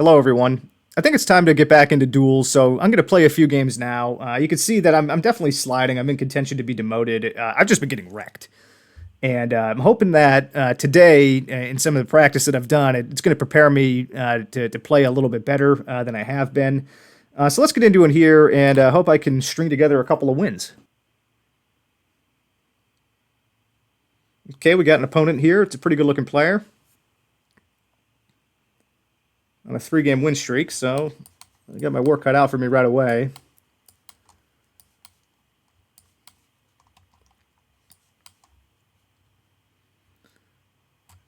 Hello, everyone. I think it's time to get back into duels, so I'm going to play a few games now. You can see that I'm definitely sliding. I'm in contention to be demoted. I've just been getting wrecked. And I'm hoping that today, in some of the practice that I've done, it's going to prepare me to play a little bit better than I have been. So let's get into it here, and hope I can string together a couple of wins. Okay, we got an opponent here. It's a pretty good looking player on a 3-game win streak, so I got my work cut out for me right away.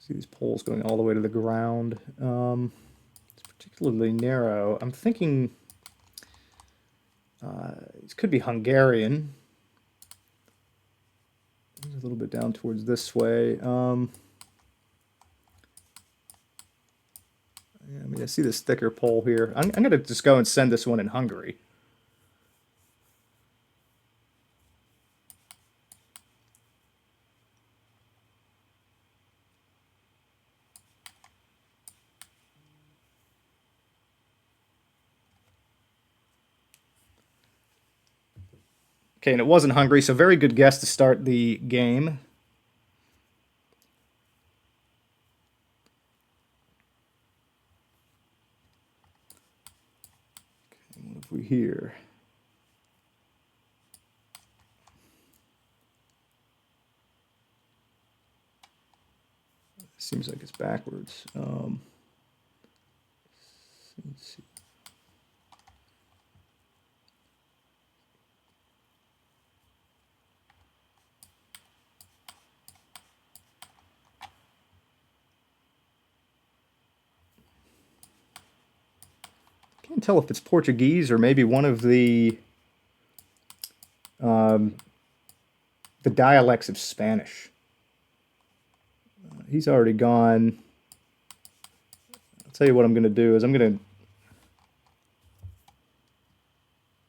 See these poles going all the way to the ground. It's particularly narrow. I'm thinking it could be Hungarian. A little bit down towards this way. Yeah, I mean, I see this thicker pole here. I'm going to just go and send this one in Hungary. Okay, and it wasn't Hungary, so very good guess to start the game. Okay, what have we here? Seems like it's backwards. Let's see. Can't tell if it's Portuguese or maybe one of um, the dialects of Spanish. He's already gone. I'll tell you what I'm going to do is I'm going to.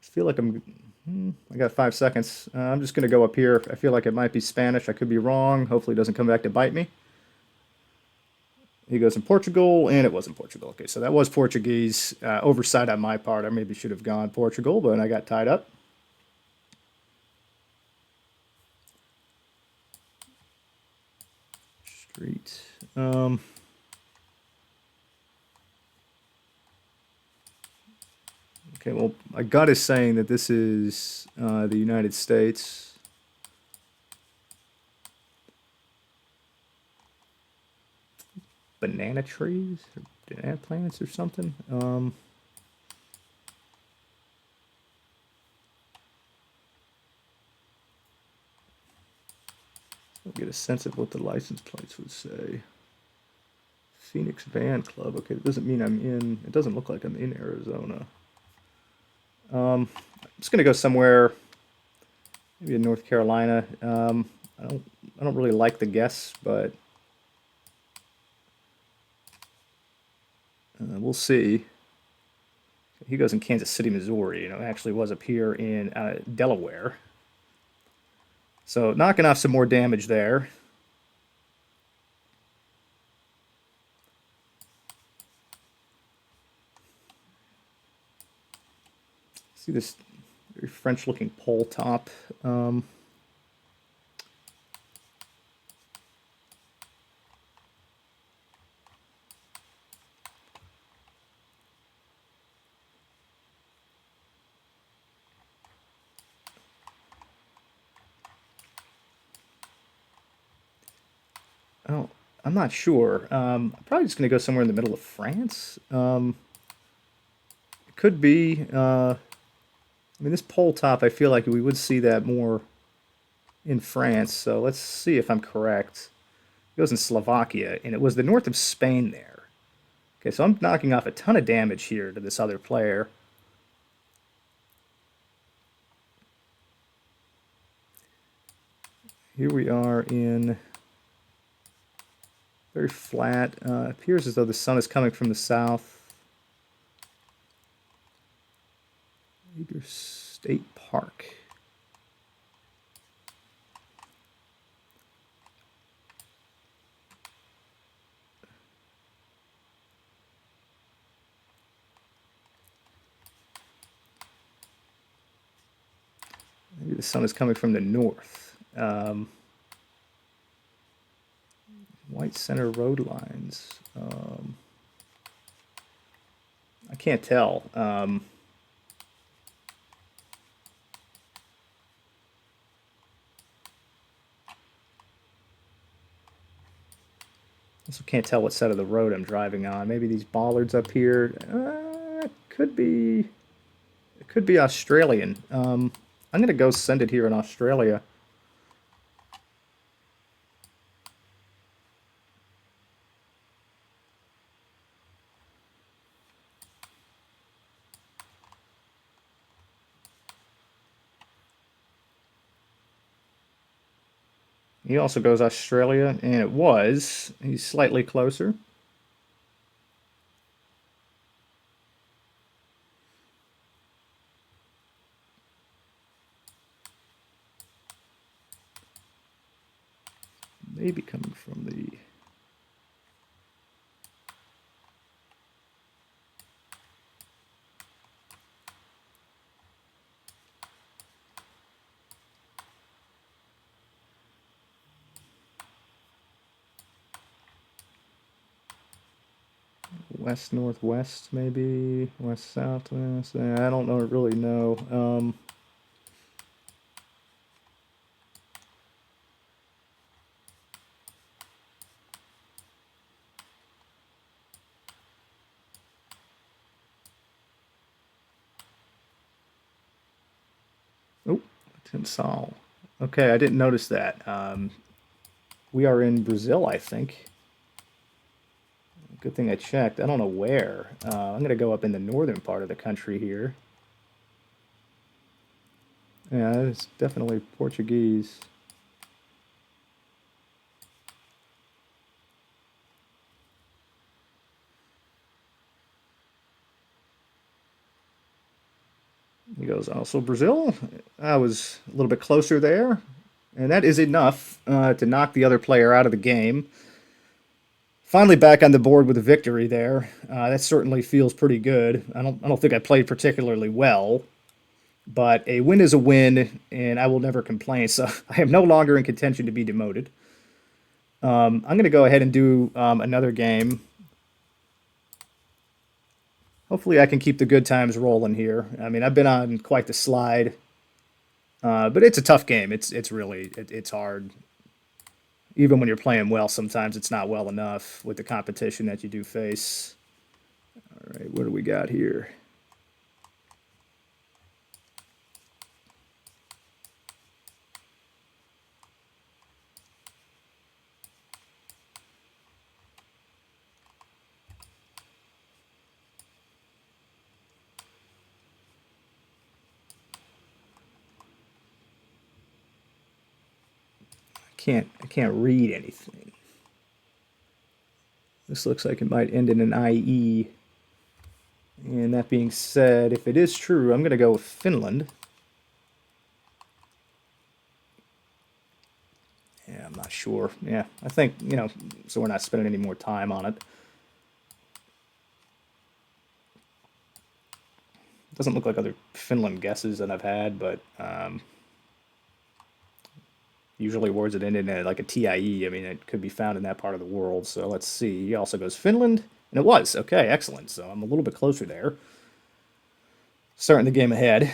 I feel like I got 5 seconds. I'm just going to go up here. I feel like it might be Spanish. I could be wrong. Hopefully, it doesn't come back to bite me. He goes in Portugal, and it wasn't Portugal. Okay, so that was Portuguese. Oversight on my part. I maybe should have gone Portugal, but I got tied up. Street. Okay, well, my gut is saying that this is the United States. Banana trees or banana plants or something. I'll get a sense of what the license plates would say. Phoenix Band Club. Okay, it doesn't mean I'm in. It doesn't look like I'm in Arizona. I'm just gonna go somewhere, maybe in North Carolina. I don't really like the guess, but we'll see. He goes in Kansas City, Missouri. It actually was up here in Delaware. So knocking off some more damage there. See this very French-looking pole top. Oh, I'm not sure. I'm probably just going to go somewhere in the middle of France. It could be. I mean, this pole top, I feel like we would see that more in France. So let's see if I'm correct. It goes in Slovakia, and it was the north of Spain there. Okay, so I'm knocking off a ton of damage here to this other player. Here we are in very flat. Appears as though the sun is coming from the south. Eager State Park. the sun is coming from the north. White center road lines. I can't tell. Also can't tell what side of the road I'm driving on. Maybe these bollards up here. Could be. It could be Australian. I'm gonna go send it here in Australia. He also goes Australia, and it was. He's slightly closer. Maybe coming from the... west northwest, maybe west southwest. I don't know, really know. Oh, Tinsal. Okay, I didn't notice that. We are in Brazil, I think. Good thing I checked. I don't know where. I'm gonna go up in the northern part of the country here. Yeah, it's definitely Portuguese. He goes, also Brazil. I was a little bit closer there. And that is enough to knock the other player out of the game. Finally back on the board with a victory there. That certainly feels pretty good. I don't think I played particularly well, but a win is a win, and I will never complain. So I am no longer in contention to be demoted. I'm going to go ahead and do another game. Hopefully I can keep the good times rolling here. I mean, I've been on quite the slide, but it's a tough game. It's really it's hard. Even when you're playing well, sometimes it's not well enough with the competition that you do face. All right, what do we got here? I can't read anything. This looks like it might end in an IE. And that being said, if it is true, I'm going to go with Finland. Yeah, I'm not sure. Yeah, I think, so we're not spending any more time on it. Doesn't look like other Finland guesses that I've had, but usually words that end in like a TIE. I mean, it could be found in that part of the world. So let's see. He also goes Finland, and it was. Okay, excellent. So I'm a little bit closer there. Starting the game ahead.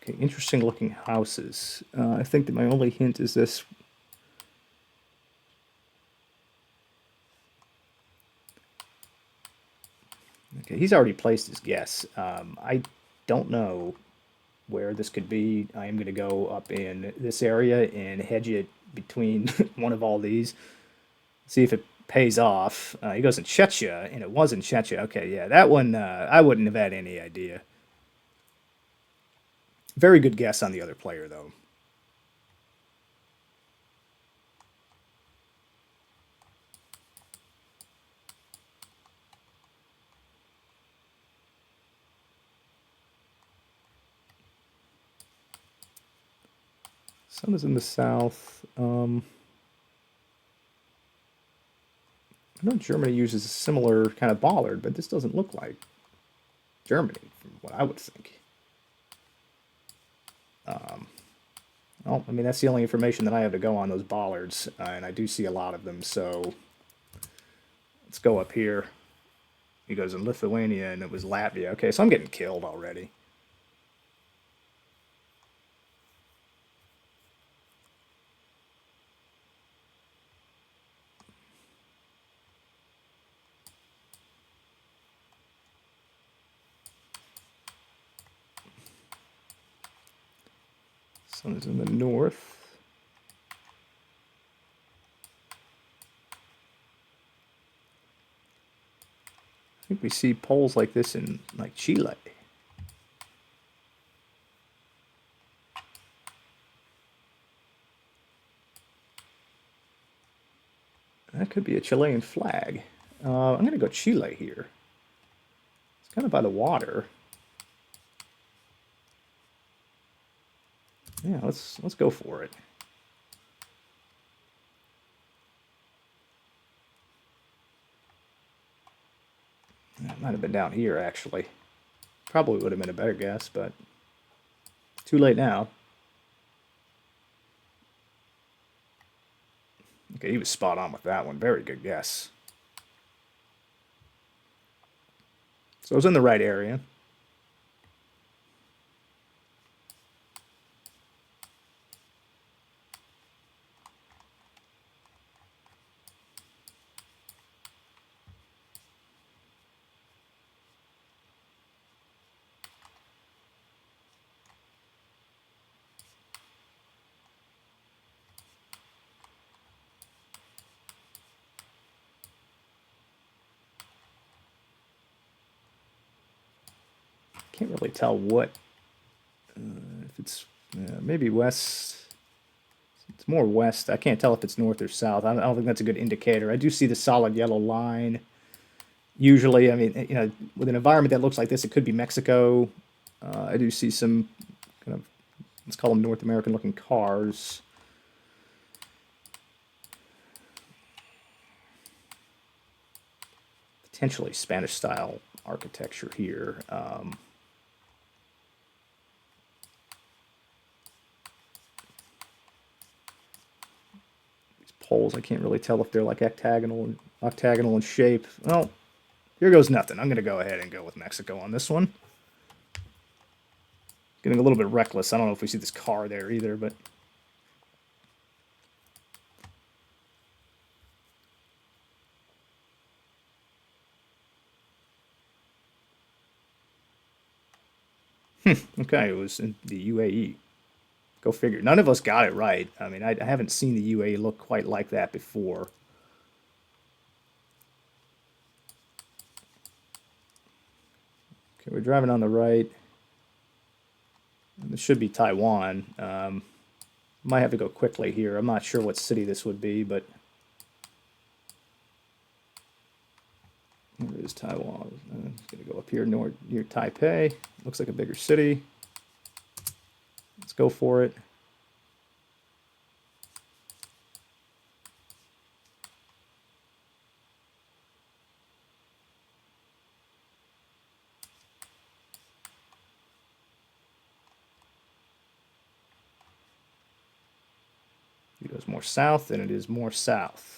Okay, interesting looking houses. I think that my only hint is this. Okay, he's already placed his guess. I don't know where this could be. I am going to go up in this area and hedge it between one of all these. See if it pays off. He goes in Czechia, and it was in Czechia. Okay, yeah, that one I wouldn't have had any idea. Very good guess on the other player, though. Sun is in the south. I know Germany uses a similar kind of bollard, but this doesn't look like Germany, from what I would think. Well, I mean, that's the only information that I have to go on those bollards, and I do see a lot of them, so let's go up here. He goes in Lithuania, and it was Latvia. Okay, so I'm getting killed already. Sun is in the north. I think we see poles like this in like Chile. That could be a Chilean flag. I'm going to go Chile here. It's kind of by the water. Yeah, let's go for it. It might have been down here, actually. Probably would have been a better guess, but too late now. Okay, he was spot on with that one. Very good guess. So I was in the right area. Can't really tell what. If it's maybe west. It's more west. I can't tell if it's north or south. I don't think that's a good indicator. I do see the solid yellow line. Usually, I mean, you know, with an environment that looks like this, it could be Mexico. I do see some kind of, let's call them North American looking cars. Potentially Spanish style architecture here. These poles, I can't really tell if they're like octagonal in shape. Well, here goes nothing. I'm going to go ahead and go with Mexico on this one. Getting a little bit reckless. I don't know if we see this car there either, but okay, it was in the UAE. Go figure. None of us got it right. I mean, I haven't seen the UAE look quite like that before. Okay, we're driving on the right. This should be Taiwan. Might have to go quickly here. I'm not sure what city this would be, but where is Taiwan? I'm going to go up here near Taipei. Looks like a bigger city. Let's go for it. It goes more south, and it is more south.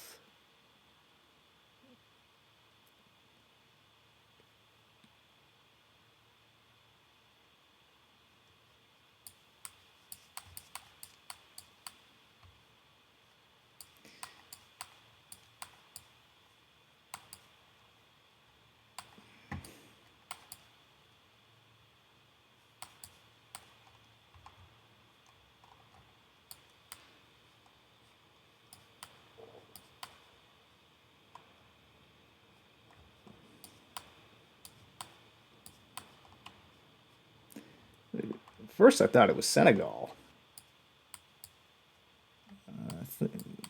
First, I thought it was Senegal.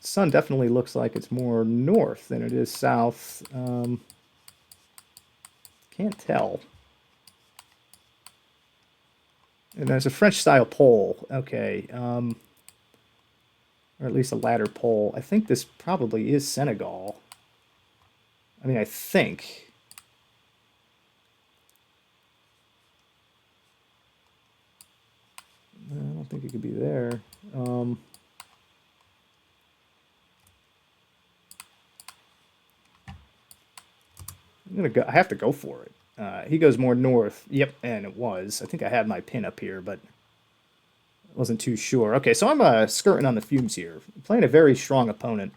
Sun definitely looks like it's more north than it is south. Can't tell. And there's a French style pole. Okay. or at least a ladder pole. I think this probably is Senegal. I mean, I think. I don't think it could be there. I'm gonna go. I have to go for it. He goes more north. Yep, and it was. I think I had my pin up here, but wasn't too sure. Okay, so I'm skirting on the fumes here. Playing a very strong opponent.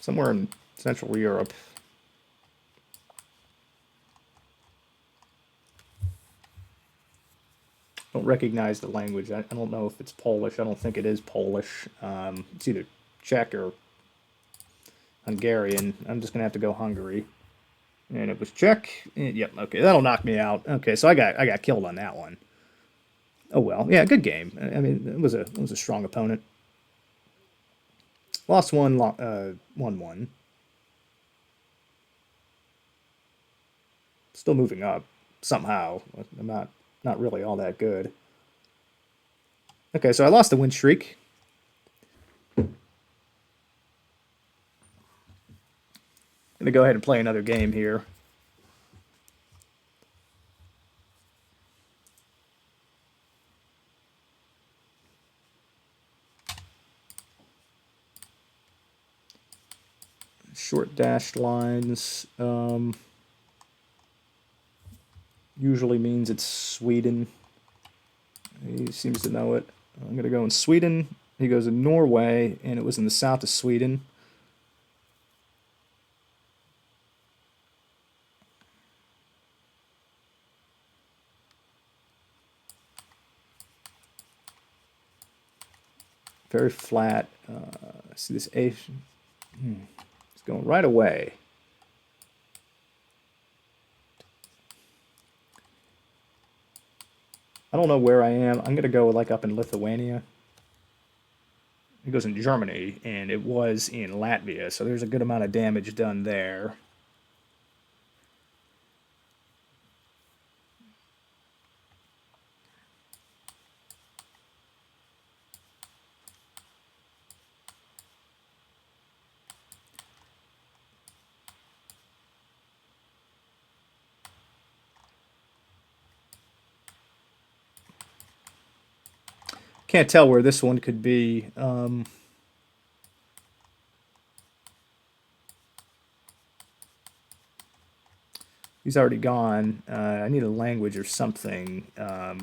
Somewhere in Central Europe. Don't recognize the language. I don't know if it's Polish. I don't think it is Polish. It's either Czech or Hungarian. I'm just gonna have to go Hungary. And it was Czech. Yep. Okay, that'll knock me out. Okay, so I got killed on that one. Oh well. Yeah, good game. I mean, it was a strong opponent. Lost one. Won one. Still moving up somehow. I'm not really all that good. Okay, so I lost the win streak. Gonna go ahead and play another game here. Short dashed lines usually means it's Sweden. He seems to know it. I'm gonna go in Sweden. He goes in Norway, and it was in the south of Sweden. Very flat. See this A. It's going right away. I don't know where I am. I'm gonna go like up in Lithuania. It goes in Germany, and it was in Latvia, so there's a good amount of damage done there. Can't tell where this one could be. He's already gone. I need a language or something. Yeah,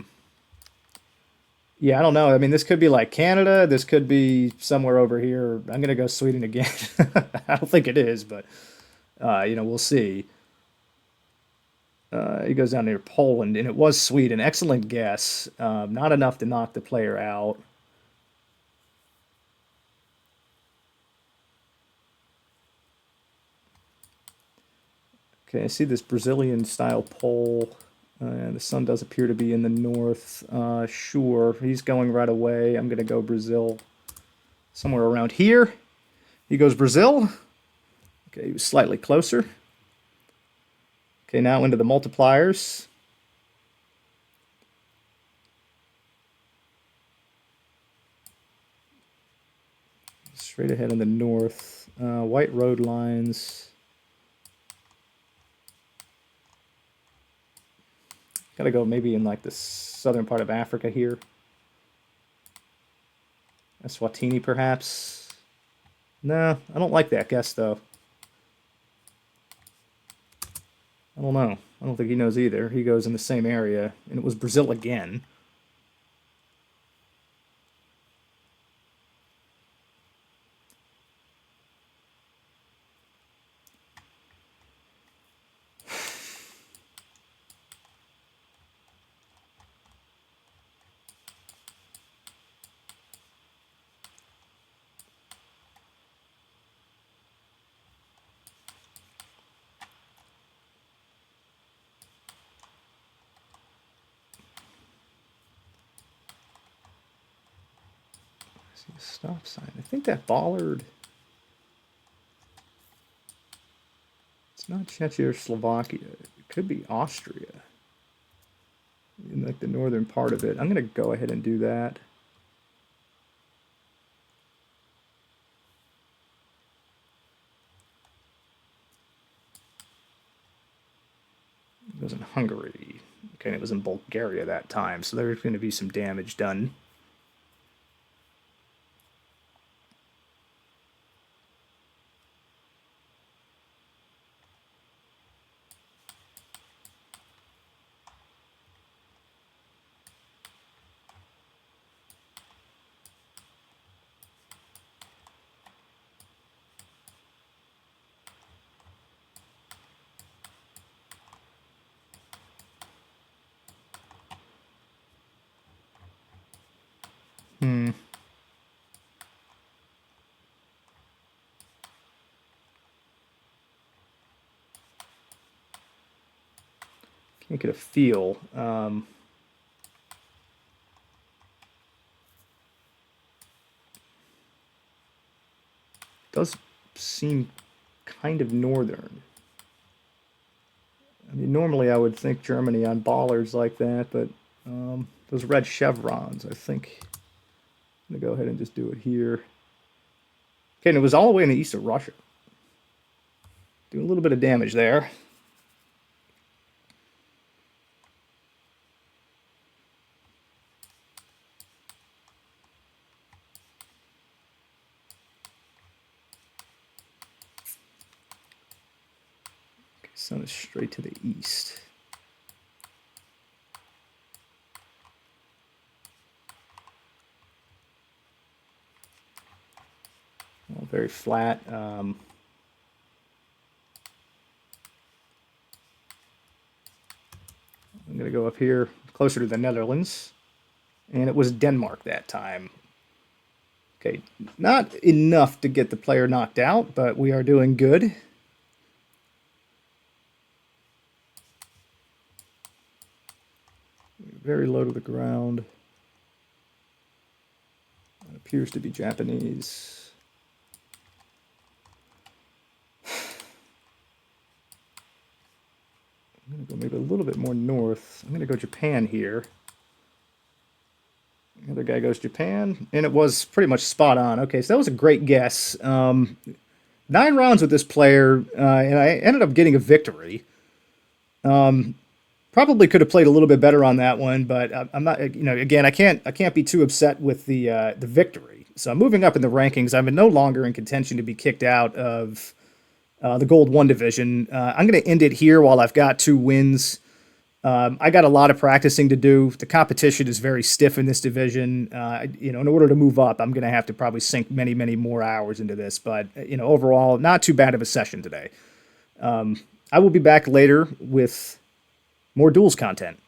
I don't know. I mean, this could be like Canada. This could be somewhere over here. I'm gonna go Sweden again. I don't think it is, but we'll see. He goes down near Poland, and it was Sweden. Excellent guess. Not enough to knock the player out. Okay, I see this Brazilian style pole. The sun does appear to be in the north. Sure, he's going right away. I'm going to go Brazil. Somewhere around here. He goes Brazil. Okay, he was slightly closer. Okay, now into the multipliers. Straight ahead in the north. White road lines. Gotta go maybe in like the southern part of Africa here. Eswatini, perhaps. No, I don't like that guess though. I don't know. I don't think he knows either. He goes in the same area, and it was Brazil again. Stop sign. I think that bollard. It's not Czechoslovakia. It could be Austria. In like the northern part of it. I'm going to go ahead and do that. It was in Hungary. Okay, it was in Bulgaria that time, so there's going to be some damage done. Can't get a feel. Does seem kind of northern. I mean, normally I would think Germany on bollards like that, but those red chevrons, I think I'm going to go ahead and just do it here. Okay, and it was all the way in the east of Russia. Doing a little bit of damage there. Okay, sun is straight to the east. Well, very flat. I'm going to go up here closer to the Netherlands. And it was Denmark that time. Okay, not enough to get the player knocked out, but we are doing good. Very low to the ground. It appears to be Japanese. I'm going to go maybe a little bit more north. I'm going to go Japan here. The other guy goes Japan, and it was pretty much spot on. Okay, so that was a great guess. 9 rounds with this player, and I ended up getting a victory. Probably could have played a little bit better on that one, but I'm not. Again, I can't be too upset with the victory. So I'm moving up in the rankings. I'm no longer in contention to be kicked out of the Gold 1 division. I'm going to end it here while I've got 2 wins. I got a lot of practicing to do. The competition is very stiff in this division. In order to move up, I'm going to have to probably sink many, many more hours into this. But, overall, not too bad of a session today. I will be back later with more duels content.